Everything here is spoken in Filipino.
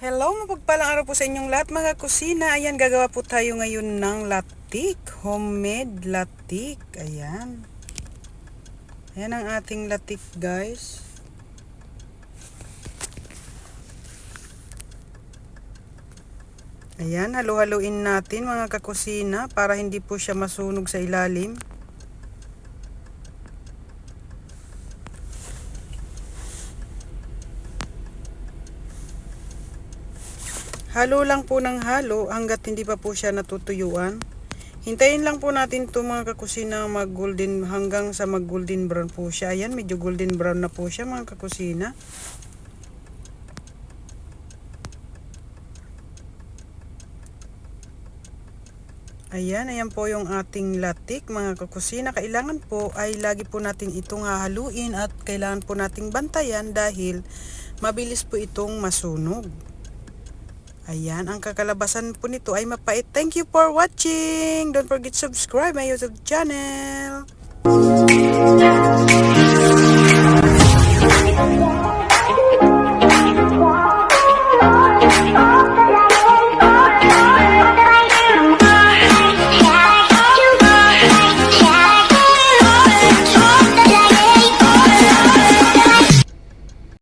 Hello, mapagpalang araw po sa inyong lahat mga kusina. Ayan, gagawa po tayo ngayon ng latik. Homemade latik. Ayan. Ayan ang ating latik, guys. Ayan, halu-haluin natin mga kakusina para hindi po siya masunog sa ilalim. Halo lang po ng halo hanggat hindi pa po siya natutuyuan. Hintayin lang po natin ito mga kakusina mag golden hanggang sa mag golden brown po siya. Ayan, medyo golden brown na po siya mga kakusina. Ayan, ayan po yung ating latik mga kakusina. Kailangan po ay lagi po natin itong hahaluin at kailangan po nating bantayan dahil mabilis po itong masunog. Ayan, ang kakalabasan po nito ay mapait. Thank you for watching. Don't forget to subscribe my YouTube channel.